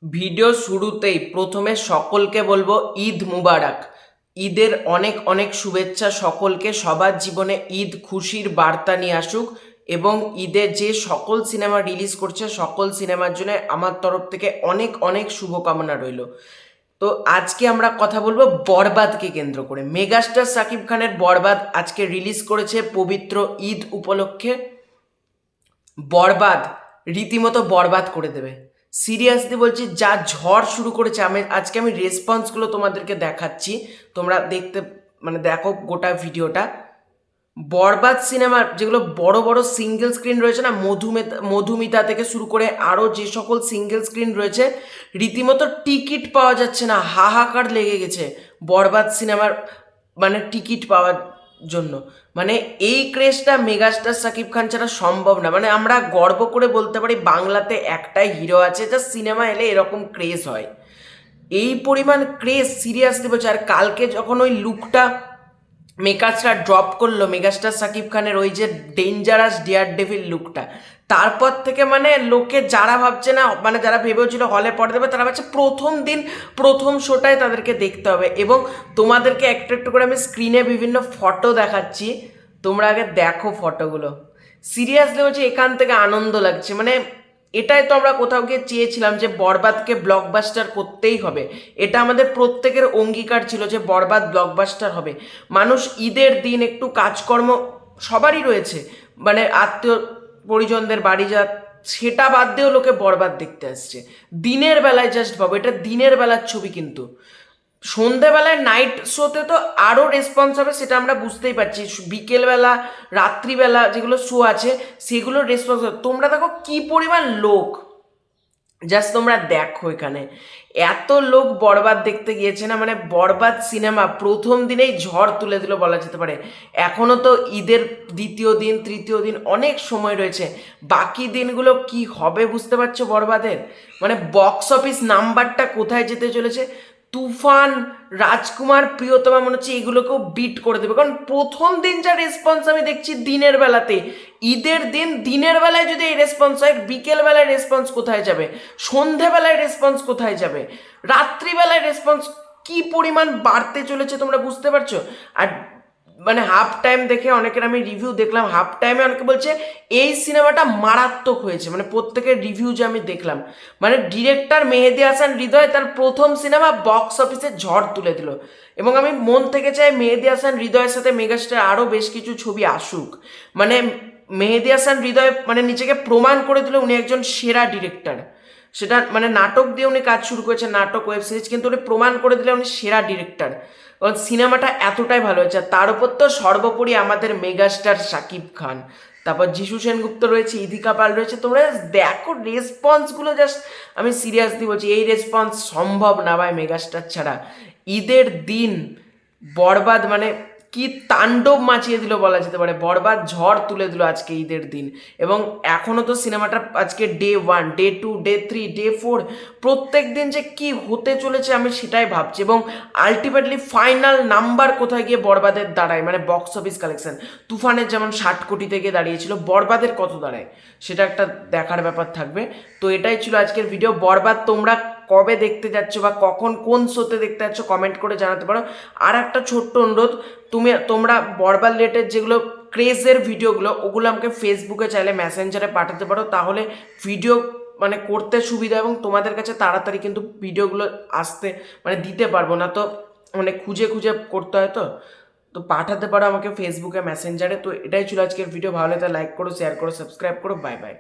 Video শুরুতেই প্রথমে সকলকে বলবো ঈদ মুবারক। ঈদের অনেক অনেক শুভেচ্ছা সকলকে। সবার জীবনে ঈদ খুশির বার্তা নিয়ে আসুক এবং ঈদে যে সকল সিনেমা রিলিজ করছে সকল সিনেমার জন্য আমার তরফ থেকে অনেক অনেক শুভকামনা রইল। তো আজকে আমরা কথা বলবো বরবাদকে কেন্দ্র করে। মেগাস্টার শাকিব খানের বরবাদ আজকে রিলিজ করেছে পবিত্র ঈদ উপলক্ষে। বরবাদ রীতিমতো বরবাদ করে দেবে, সিরিয়াসলি বলছি। যা ঝড় শুরু করেছে, আজকে আমি রেসপন্সগুলো তোমাদেরকে দেখাচ্ছি, তোমরা দেখতে দেখো গোটা ভিডিওটা। বরবাদ সিনেমার যেগুলো বড় বড় সিঙ্গেল স্ক্রিন রয়েছে না, মধুমিতা থেকে শুরু করে আরও যে সকল সিঙ্গেল স্ক্রিন রয়েছে, রীতিমতো টিকিট পাওয়া যাচ্ছে না, হাহাকার লেগে গেছে বরবাদ সিনেমার টিকিট পাওয়ার জন্য। এই ক্রেজটা মেগাস্টার শাকিব খান ছাড়া সম্ভব না। আমরা গর্ব করে বলতে পারি বাংলাতে একটাই হিরো আছে যা সিনেমা এলে এরকম ক্রেজ হয়। এই পরিমাণ ক্রেজ সিরিয়াসলি বলছে। আর কালকে যখন ওই লুকটা মেকার্সরা ড্রপ করলো মেগাস্টার শাকিব খানের, ওই যে ডেঞ্জারাস ডিয়ার ডেভিল লুকটা, তারপর থেকে লোকে যারা ভাবছে না, যারা ভেবেছিল হলে পড়ে দেবে, তারা ভাবছে প্রথম দিন প্রথম শোটায় তাদেরকে দেখতে হবে। এবং তোমাদেরকে একটু একটু করে আমি স্ক্রিনে বিভিন্ন ফটো দেখাচ্ছি, তোমরা আগে দেখো ফটোগুলো। সিরিয়াসলি বলছি, এখান থেকে আনন্দ লাগছে। এটাই তো আমরা কোথাও গিয়ে চেয়েছিলাম যে বরবাদকে ব্লকবাস্টার করতেই হবে। এটা আমাদের প্রত্যেকের অঙ্গীকার ছিল যে বরবাদ ব্লকবাস্টার হবে। মানুষ ঈদের দিন একটু কাজকর্ম সবারই রয়েছে, আত্মীয় পরিজনদের বাড়ি যা, সেটা বাদ দিয়েও লোকে বরবাদ দেখতে আসছে। দিনের বেলায় জাস্ট ভাবো, এটা দিনের বেলার ছবি, কিন্তু সন্ধেবেলায় নাইট শোতে তো আরও রেসপন্স হবে, সেটা আমরা বুঝতেই পারছি। বিকেলবেলা রাত্রিবেলা যেগুলো শো আছে সেগুলোর রেসপন্স হবে। তোমরা দেখো কি পরিমাণ লোক, জাস্ট তোমরা দেখো এখানে এত লোক বরবাদ দেখতে গিয়েছে না। বরবাদ সিনেমা প্রথম দিনেই ঝড় তুলে দিল বলা যেতে পারে। এখনও তো ঈদের দ্বিতীয় দিন তৃতীয় দিন অনেক সময় রয়েছে, বাকি দিনগুলো কি হবে বুঝতে পারছো বরবাদের? বক্স অফিস নাম্বারটা কোথায় যেতে চলেছে। তুফান, রাজকুমার, প্রিয়তমা মনে হচ্ছে এগুলোকেও বিট করে দেবে। কারণ প্রথম দিন যা রেসপন্স আমি দেখছি দিনের বেলাতে, ঈদের দিন দিনের বেলায় যদি এই রেসপন্স হয়, বিকেল বেলায় রেসপন্স কোথায় যাবে, সন্ধেবেলায় রেসপন্স কোথায় যাবে, রাত্রিবেলায় রেসপন্স কি পরিমাণ বাড়তে চলেছে তোমরা বুঝতে পারছো। আর হাফ টাইম দেখে অনেকের আমি রিভিউ দেখলাম, হাফ টাইমে অনেকে বলছে এই সিনেমাটা মারাত্মক হয়েছে। প্রত্যেকের রিভিউ যে আমি দেখলাম, ডিরেক্টর মেহেদী হাসান হৃদয় তার প্রথম সিনেমা বক্স অফিসে ঝড় তুলে দিল। এবং আমি মন থেকে চাই মেহেদী হাসান হৃদয়ের সাথে মেগাস্টার আরও বেশ কিছু ছবি আসুক। মেহেদী হাসান হৃদয় নিজেকে প্রমাণ করে দিল উনি একজন সেরা ডিরেক্টর। সেটা নাটক দিয়ে উনি কাজ শুরু করেছেন, নাটক ওয়েব সিরিজ, কিন্তু উনি প্রমাণ করে দিলে উনি সেরা ডিরেক্টর। কারণ সিনেমাটা এতটাই ভালো হয়েছে। তার উপর তো সর্বোপরি আমাদের মেগাস্টার শাকিব খান, তারপর যিশু সেনগুপ্ত রয়েছে, ইদিকা পাল রয়েছে। তোমরা দেখো রেসপন্সগুলো, জাস্ট আমি সিরিয়াসলি বলছি এই রেসপন্স সম্ভব না ভাই মেগাস্টার ছাড়া। ঈদের দিন বরবাদ কি তাণ্ডব মাচিয়ে দিল বলা যেতে পারে। বরবাদ ঝড় তুলে দিল আজকে ঈদের দিন। এবং এখনও তো সিনেমাটা আজকে ডে 1, ডে 2, ডে 3, ডে 4, প্রত্যেক দিন যে কি হতে চলেছে আমি সেটাই ভাবছি। এবং আলটিমেটলি ফাইনাল নাম্বার কোথায় গিয়ে বরবাদের দাঁড়ায়, বক্স অফিস কালেকশন। তুফানের যেমন 60 কোটি থেকে দাঁড়িয়েছিল, বরবাদের কত দাঁড়ায় সেটা একটা দেখার ব্যাপার থাকবে। তো এটাই ছিল আজকের ভিডিও। বরবাদ তোমরা কবে দেখতে যাচ্ছ বা কখন কোন শোতে দেখতে যাচ্ছ কমেন্ট করে জানাতে পারো। আর একটা ছোট্ট অনুরোধ, তোমরা বরবাদ রিলেটেড যেগুলো ক্রেজের ভিডিওগুলো, ওগুলো আমাকে ফেসবুকে চাইলে মেসেঞ্জারে পাঠাতে পারো, তাহলে ভিডিও করতে সুবিধা এবং তোমাদের কাছে তাড়াতাড়ি কিন্তু ভিডিওগুলো আসতে দিতে পারবো না। তো খুঁজে খুঁজে করতে হয়, তো তো পাঠাতে পারো আমাকে ফেসবুকে মেসেঞ্জারে। তো এটাই ছিল আজকের ভিডিও। ভালো লাগলে লাইক করো, শেয়ার করো, সাবস্ক্রাইব করো। Bye bye.